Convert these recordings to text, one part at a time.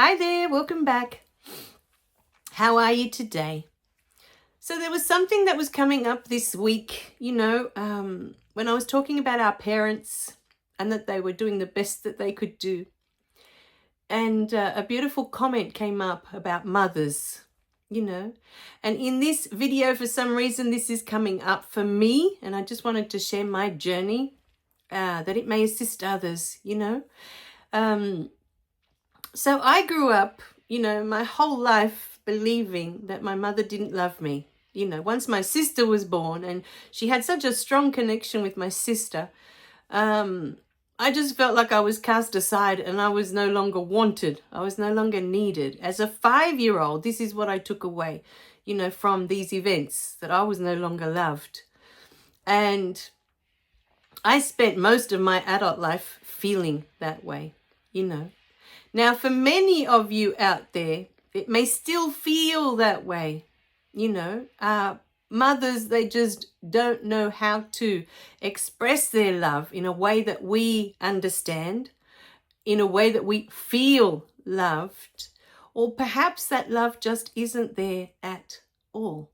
Hi there, welcome back. How are you today? So there was something that was coming up this week, when I was talking about our parents and that they were doing the best that they could do. And a beautiful comment came up about mothers, And in this video, for some reason, this is coming up for me. And I just wanted to share my journey, that it may assist others, So I grew up, my whole life believing that my mother didn't love me. Once my sister was born and she had such a strong connection with my sister, I just felt like I was cast aside and I was no longer wanted. I was no longer needed. As a 5-year-old, this is what I took away, from these events, that I was no longer loved. And I spent most of my adult life feeling that way, Now, for many of you out there, it may still feel that way. Mothers, they just don't know how to express their love in a way that we understand, in a way that we feel loved, or perhaps that love just isn't there at all.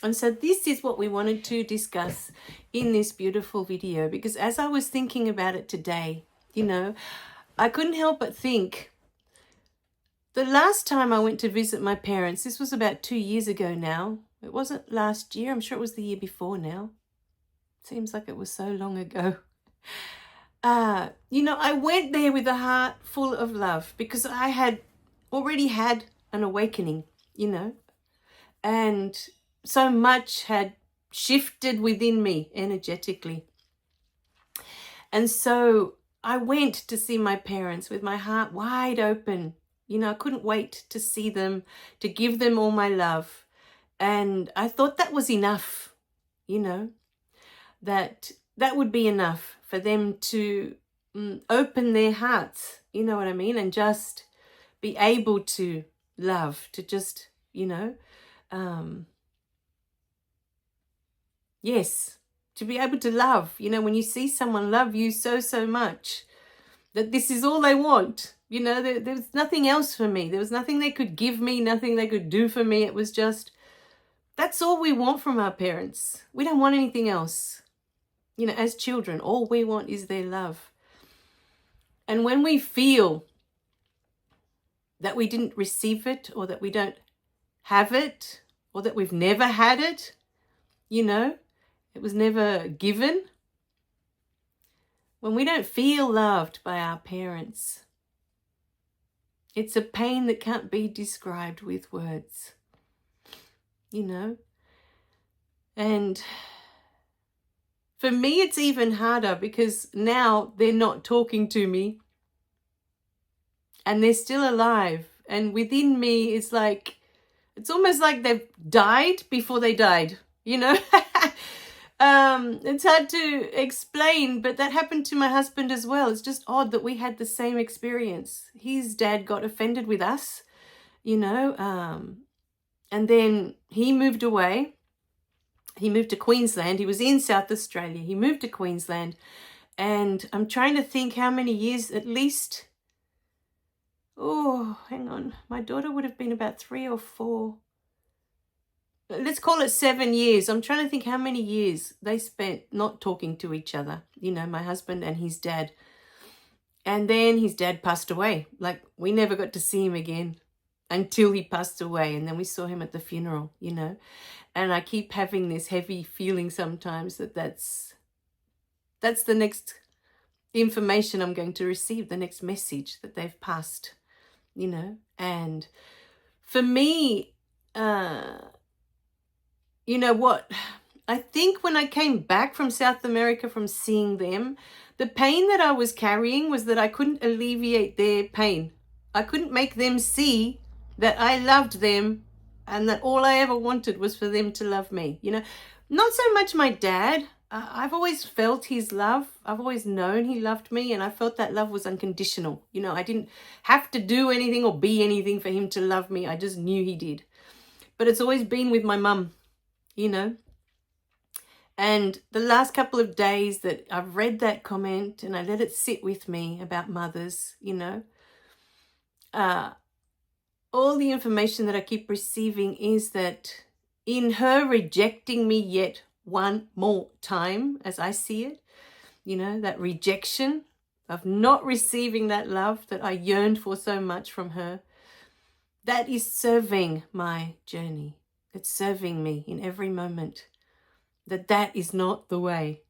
And so this is what we wanted to discuss in this beautiful video, because as I was thinking about it today, I couldn't help but think, the last time I went to visit my parents, this was about 2 years ago now. It wasn't last year, I'm sure it was the year before now. Seems like it was so long ago. I went there with a heart full of love because I had already had an awakening, and so much had shifted within me energetically. And so I went to see my parents with my heart wide open. I couldn't wait to see them, to give them all my love. And I thought that was enough, that would be enough for them to open their hearts, you know what I mean? And just be able to love, to just, yes, to be able to love, when you see someone love you so much, that this is all they want. There was nothing else for me. There was nothing they could give me, nothing they could do for me. It was just, that's all we want from our parents. We don't want anything else. As children, all we want is their love. And when we feel that we didn't receive it, or that we don't have it, or that we've never had it, it was never given. When we don't feel loved by our parents, it's a pain that can't be described with words, And for me, it's even harder because now they're not talking to me and they're still alive. And within me, it's almost like they've died before they died, It's hard to explain, but that happened to my husband as well. It's just odd that we had the same experience. His dad got offended with us, and then he moved away. He moved to Queensland. He was in South Australia. He moved to Queensland, and I'm trying to think how many years, at least. Oh, hang on. My daughter would have been about 3 or 4. Let's call it 7 years. I'm trying to think how many years they spent not talking to each other, my husband and his dad. And then his dad passed away. Like, we never got to see him again until he passed away. And then we saw him at the funeral, And I keep having this heavy feeling sometimes that that's the next information I'm going to receive, the next message, that they've passed, And for me, what? I think when I came back from South America, from seeing them, the pain that I was carrying was that I couldn't alleviate their pain. I couldn't make them see that I loved them and that all I ever wanted was for them to love me. Not so much my dad. I've always felt his love. I've always known he loved me, and I felt that love was unconditional. I didn't have to do anything or be anything for him to love me. I just knew he did. But it's always been with my mum. And the last couple of days that I've read that comment and I let it sit with me about mothers, all the information that I keep receiving is that in her rejecting me yet one more time, as I see it, that rejection of not receiving that love that I yearned for so much from her, that is serving my journey. It's serving me in every moment. That is not the way.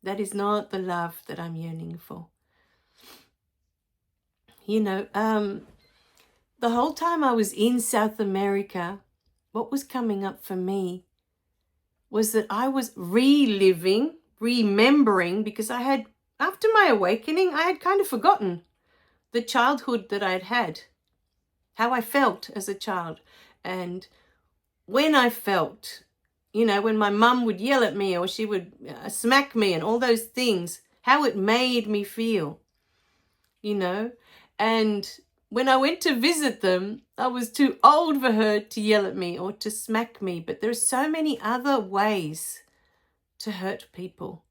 That is not the love that I'm yearning for. The whole time I was in South America, what was coming up for me was that I was remembering, because after my awakening, I had kind of forgotten the childhood that I had had, how I felt as a child. And when I felt, when my mum would yell at me or she would smack me and all those things, how it made me feel, and when I went to visit them, I was too old for her to yell at me or to smack me. But there are so many other ways to hurt people,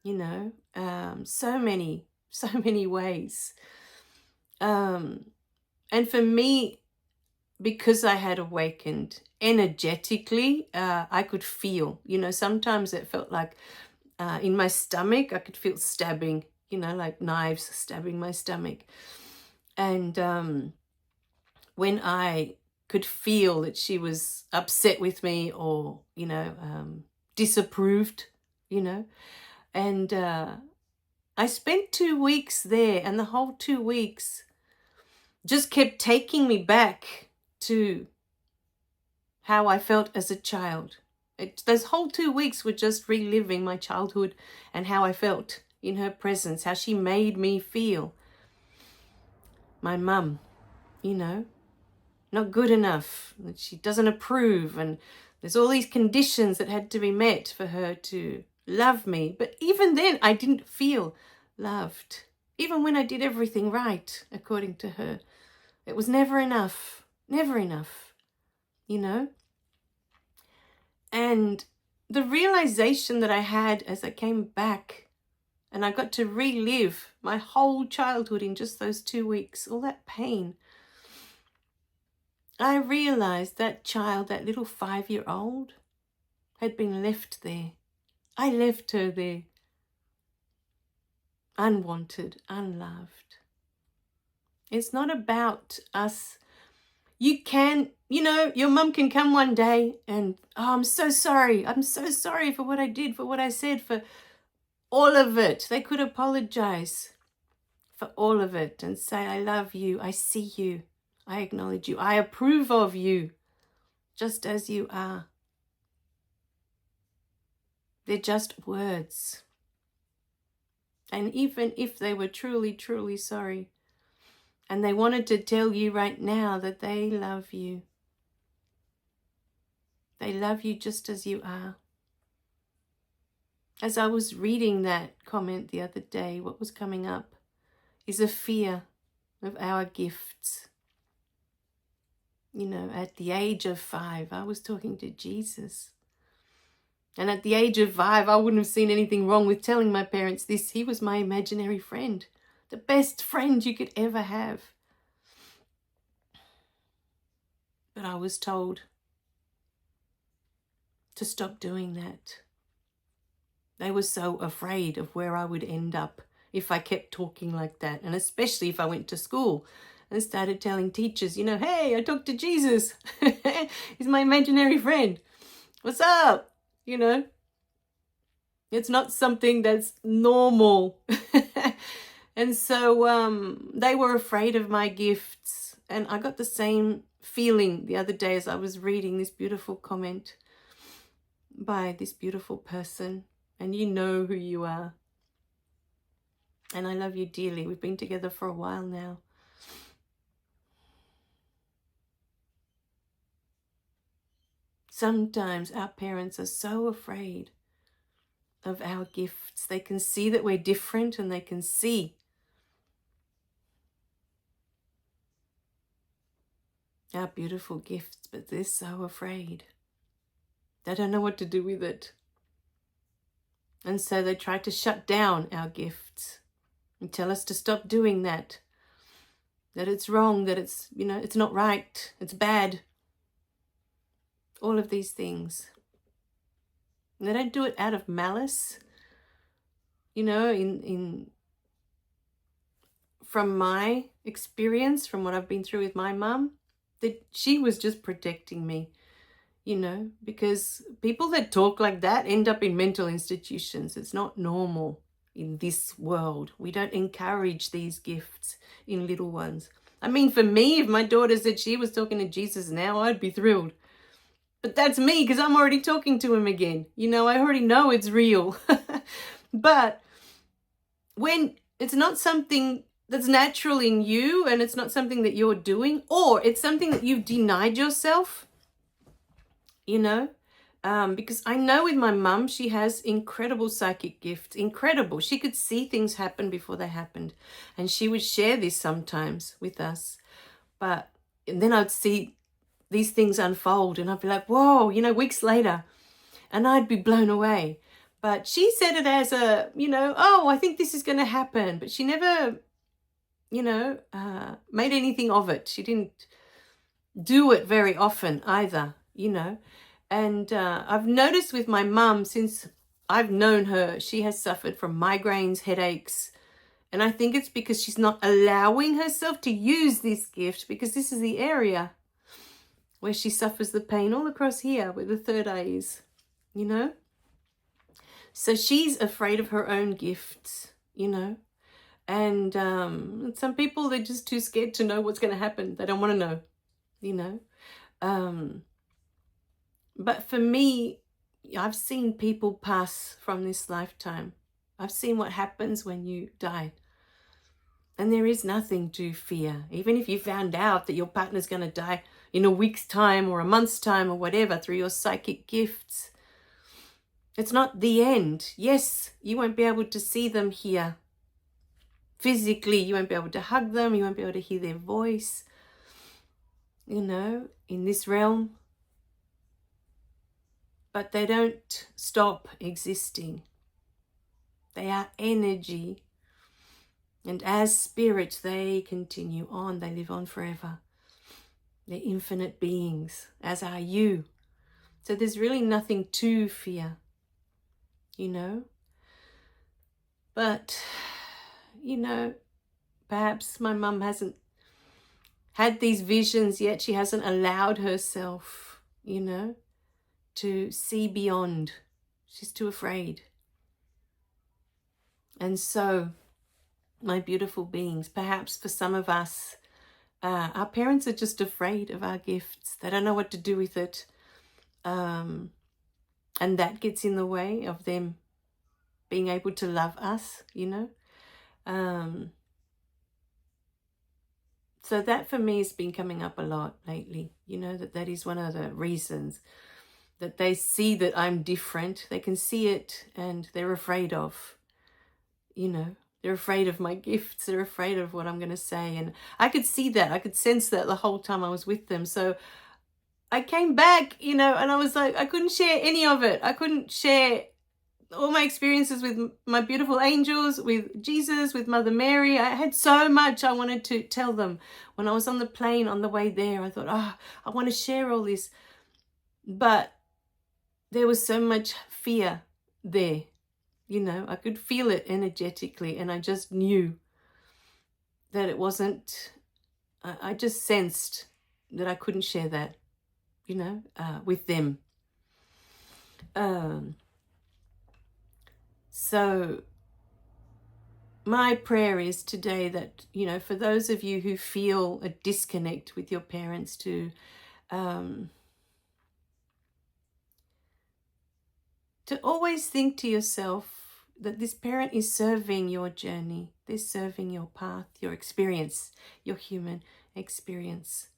so many ways. And for me, because I had awakened energetically, I could feel, sometimes it felt like in my stomach, I could feel stabbing, like knives stabbing my stomach. And when I could feel that she was upset with me or, disapproved, and I spent 2 weeks there, and the whole 2 weeks just kept taking me back to how I felt as a child. Those whole 2 weeks were just reliving my childhood and how I felt in her presence, how she made me feel. My mum, not good enough, that she doesn't approve, and there's all these conditions that had to be met for her to love me. But even then, I didn't feel loved. Even when I did everything right, according to her, it was never enough, And the realization that I had as I came back and I got to relive my whole childhood in just those 2 weeks, all that pain, I realized that child, that little 5-year-old, had been left there. I left her there, unwanted, unloved. It's not about us. You can, your mum can come one day and, I'm so sorry. I'm so sorry for what I did, for what I said, for all of it. They could apologize for all of it and say, I love you. I see you. I acknowledge you. I approve of you, just as you are. They're just words. And even if they were truly, truly sorry, and they wanted to tell you right now that they love you, they love you just as you are. As I was reading that comment the other day, what was coming up is a fear of our gifts. At the age of 5, I was talking to Jesus. And at the age of 5, I wouldn't have seen anything wrong with telling my parents this. He was my imaginary friend, the best friend you could ever have. But I was told to stop doing that. They were so afraid of where I would end up if I kept talking like that. And especially if I went to school and started telling teachers, hey, I talked to Jesus. He's my imaginary friend. What's up? It's not something that's normal. And so they were afraid of my gifts. And I got the same feeling the other day as I was reading this beautiful comment by this beautiful person. And you know who you are. And I love you dearly. We've been together for a while now. Sometimes our parents are so afraid of our gifts. They can see that we're different, and they can see our beautiful gifts, but they're so afraid. They don't know what to do with it. And so they try to shut down our gifts and tell us to stop doing that. that it's wrong, that it's, it's not right, it's bad. All of these things. And they don't do it out of malice. From my experience, from what I've been through with my mum, that she was just protecting me, because people that talk like that end up in mental institutions. It's not normal in this world. We don't encourage these gifts in little ones. I mean, for me, if my daughter said she was talking to Jesus now, I'd be thrilled. But that's me, because I'm already talking to him again. I already know it's real. But when it's not something that's natural in you, and it's not something that you're doing, or it's something that you've denied yourself, because I know with my mum, she has incredible psychic gifts, incredible. She could see things happen before they happened. And she would share this sometimes with us. And then I'd see these things unfold and I'd be like, whoa, weeks later, and I'd be blown away. But she said it as a, oh, I think this is going to happen. But she never, made anything of it. She didn't do it very often either, And I've noticed with my mum, since I've known her, she has suffered from migraines, headaches. And I think it's because she's not allowing herself to use this gift, because this is the area where she suffers the pain, all across here where the third eye is, So she's afraid of her own gifts, And some people, they're just too scared to know what's going to happen. They don't want to know, But for me, I've seen people pass from this lifetime. I've seen what happens when you die. And there is nothing to fear. Even if you found out that your partner's going to die in a week's time or a month's time or whatever through your psychic gifts, it's not the end. Yes, you won't be able to see them here. Physically, you won't be able to hug them. You won't be able to hear their voice, in this realm. But they don't stop existing. They are energy. And as spirits, they continue on. They live on forever. They're infinite beings, as are you. So there's really nothing to fear, But, perhaps my mum hasn't had these visions yet. She hasn't allowed herself, to see beyond. She's too afraid. And so, my beautiful beings, perhaps for some of us, our parents are just afraid of our gifts. They don't know what to do with it. And that gets in the way of them being able to love us, So that for me has been coming up a lot lately, that is one of the reasons that they see that I'm different. They can see it and they're afraid of, they're afraid of my gifts. They're afraid of what I'm going to say. And I could see that. I could sense that the whole time I was with them. So I came back, and I was like, I couldn't share any of it. I couldn't share all my experiences with my beautiful angels, with Jesus, with Mother Mary. I had so much I wanted to tell them. When I was on the plane on the way there, I thought, I want to share all this. But there was so much fear there. I could feel it energetically, and I just knew that it wasn't, I just sensed that I couldn't share that, with them. So my prayer is today that, for those of you who feel a disconnect with your parents, to always think to yourself that this parent is serving your journey. They're serving your path, your experience, your human experience.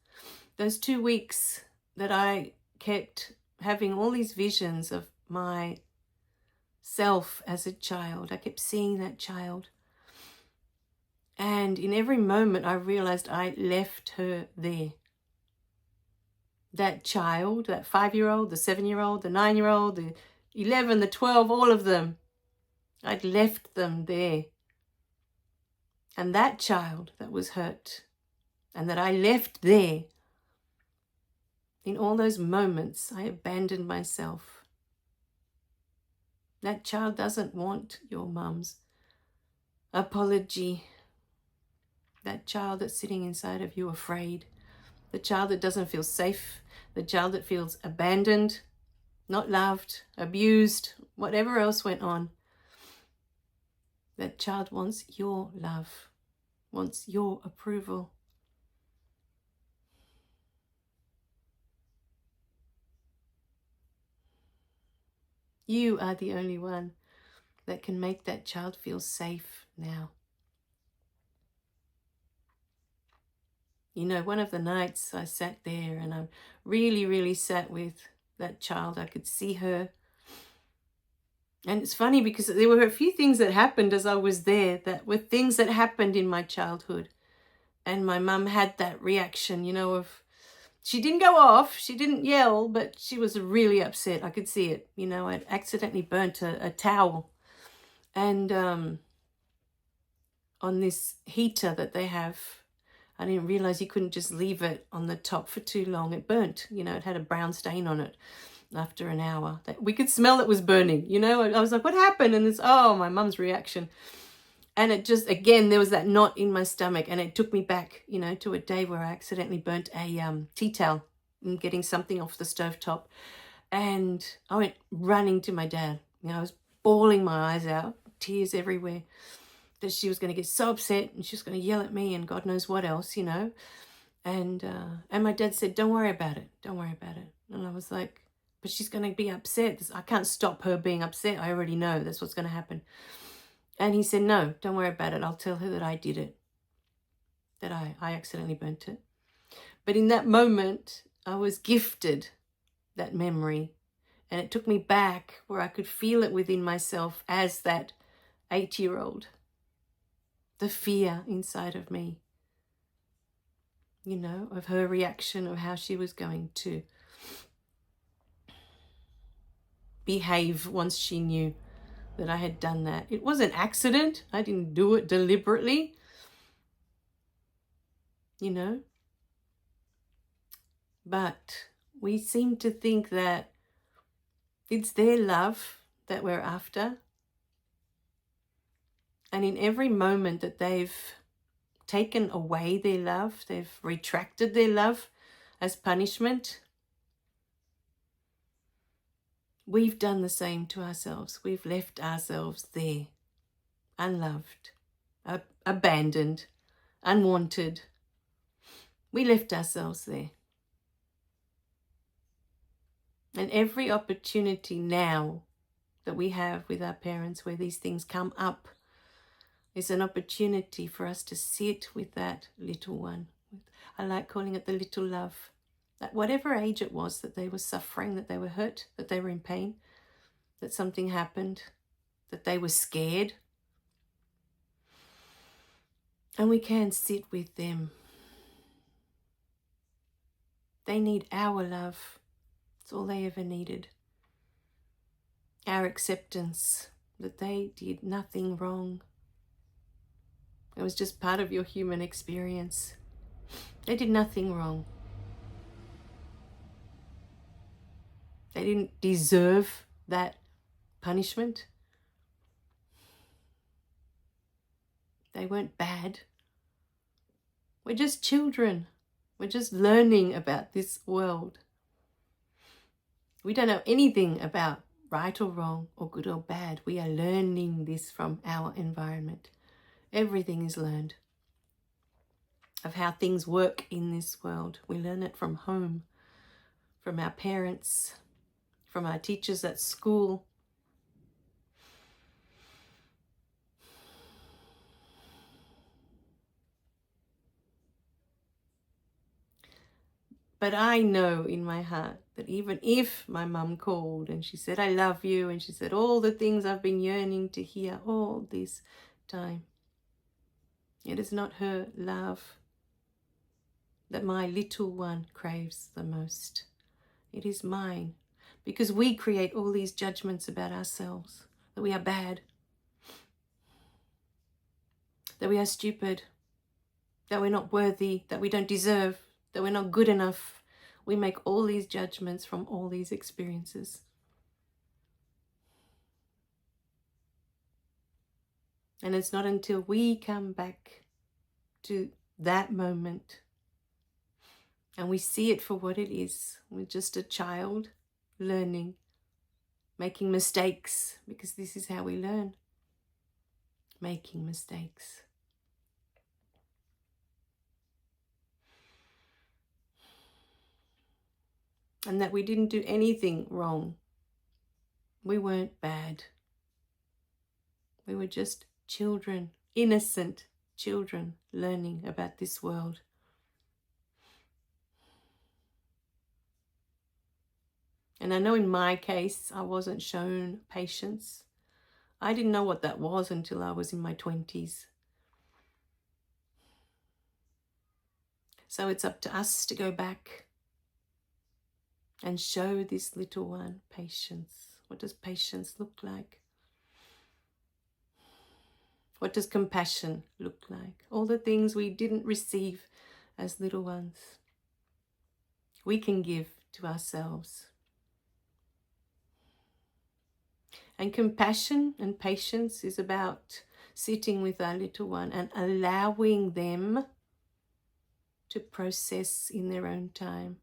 Those 2 weeks that I kept having all these visions of my self as a child, I kept seeing that child. And in every moment I realized I left her there. That child, that 5-year-old, the 7-year-old, the 9-year-old, the 11, the 12, all of them, I'd left them there. And that child that was hurt, and that I left there. In all those moments, I abandoned myself. That child doesn't want your mum's apology. That child that's sitting inside of you afraid. The child that doesn't feel safe. The child that feels abandoned, not loved, abused, whatever else went on. That child wants your love, wants your approval. You are the only one that can make that child feel safe now. You know, one of the nights I sat there and I really sat with that child. I could see her. And it's funny because there were a few things that happened as I was there that were things that happened in my childhood. And my mum had that reaction, you know, of, she didn't go off, she didn't yell, but she was really upset. I could see it. You know, I'd accidentally burnt a towel. And on this heater that they have, I didn't realize you couldn't just leave it on the top for too long. It burnt, you know, it had a brown stain on it after an hour. We could smell it was burning, you know. I was like, what happened? And it's, oh, my mum's reaction. And it just, again, there was that knot in my stomach, and it took me back, you know, to a day where I accidentally burnt a tea towel and getting something off the stovetop. And I went running to my dad. You know, I was bawling my eyes out, tears everywhere, that she was going to get so upset and she was going to yell at me and God knows what else, you know. And my dad said, don't worry about it. Don't worry about it. And I was like, but she's going to be upset. I can't stop her being upset. I already know that's what's going to happen. And he said, no, don't worry about it. I'll tell her that I did it, that I accidentally burnt it. But in that moment, I was gifted that memory. And it took me back where I could feel it within myself as that 8-year-old. The fear inside of me, you know, of her reaction, of how she was going to behave once she knew that I had done that. It was an accident. I didn't do it deliberately, you know. But we seem to think that it's their love that we're after. And in every moment that they've taken away their love, they've retracted their love as punishment, we've done the same to ourselves. We've left ourselves there, unloved, abandoned, unwanted. We left ourselves there. And every opportunity now that we have with our parents where these things come up is an opportunity for us to sit with that little one. I like calling it the little love. At whatever age it was that they were suffering, that they were hurt, that they were in pain, that something happened, that they were scared. And we can sit with them. They need our love. It's all they ever needed. Our acceptance that they did nothing wrong. It was just part of your human experience. They did nothing wrong. They didn't deserve that punishment. They weren't bad. We're just children. We're just learning about this world. We don't know anything about right or wrong or good or bad. We are learning this from our environment. Everything is learned of how things work in this world. We learn it from home, from our parents, from our teachers at school. But I know in my heart that even if my mum called and she said, I love you, and she said all the things I've been yearning to hear all this time, it is not her love that my little one craves the most. It is mine, because we create all these judgments about ourselves, that we are bad, that we are stupid, that we're not worthy, that we don't deserve, that we're not good enough. We make all these judgments from all these experiences. And it's not until we come back to that moment and we see it for what it is. We're just a child learning, making mistakes, because this is how we learn. Making mistakes. And that we didn't do anything wrong. We weren't bad. We were just children, innocent children, learning about this world. And I know in my case, I wasn't shown patience. I didn't know what that was until I was in my 20s. So it's up to us to go back and show this little one patience. What does patience look like? What does compassion look like? All the things we didn't receive as little ones, we can give to ourselves. And compassion and patience is about sitting with our little one and allowing them to process in their own time,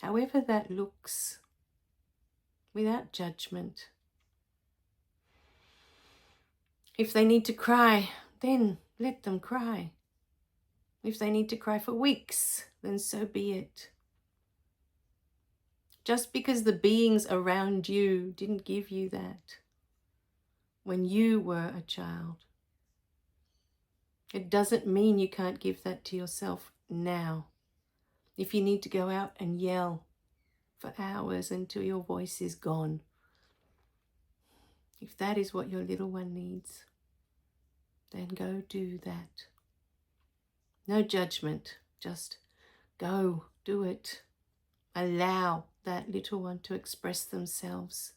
however that looks, without judgment. If they need to cry, then let them cry. If they need to cry for weeks, then so be it. Just because the beings around you didn't give you that when you were a child, it doesn't mean you can't give that to yourself now. If you need to go out and yell for hours until your voice is gone, if that is what your little one needs, then go do that. No judgment, just go do it. Allow that little one to express themselves.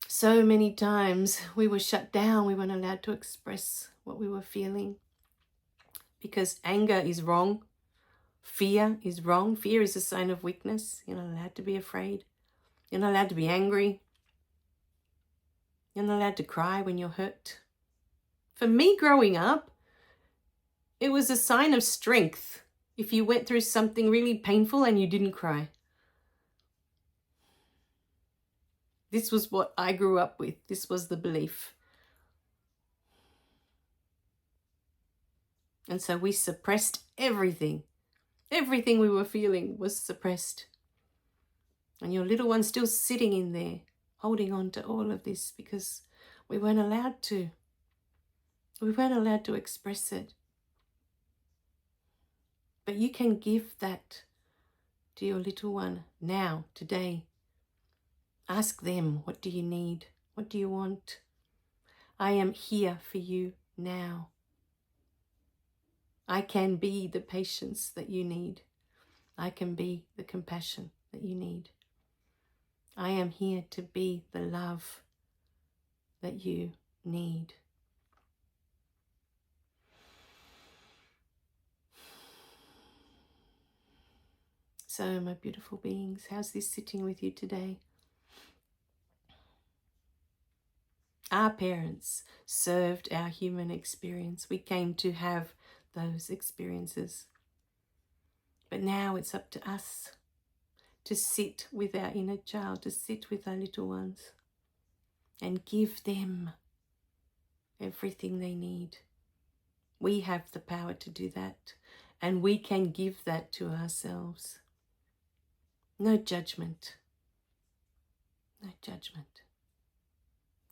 So many times we were shut down, we weren't allowed to express what we were feeling because anger is wrong, fear is wrong. Fear is a sign of weakness. You're not allowed to be afraid. You're not allowed to be angry. You're not allowed to cry when you're hurt. For me growing up, it was a sign of strength if you went through something really painful and you didn't cry. This was what I grew up with. This was the belief. And so we suppressed everything. Everything we were feeling was suppressed. And your little one's still sitting in there, holding on to all of this because we weren't allowed to. We weren't allowed to express it. But you can give that to your little one now, today. Ask them, what do you need? What do you want? I am here for you now. I can be the patience that you need. I can be the compassion that you need. I am here to be the love that you need. So, my beautiful beings, how's this sitting with you today? Our parents served our human experience. We came to have those experiences. But now it's up to us to sit with our inner child, to sit with our little ones and give them everything they need. We have the power to do that, and we can give that to ourselves. No judgment. No judgment.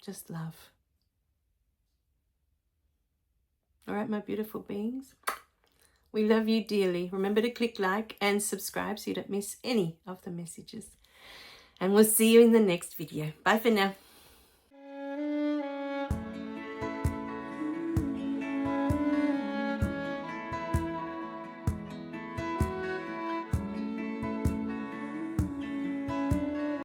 Just love. All right, my beautiful beings. We love you dearly. Remember to click like and subscribe so you don't miss any of the messages. And we'll see you in the next video. Bye for now.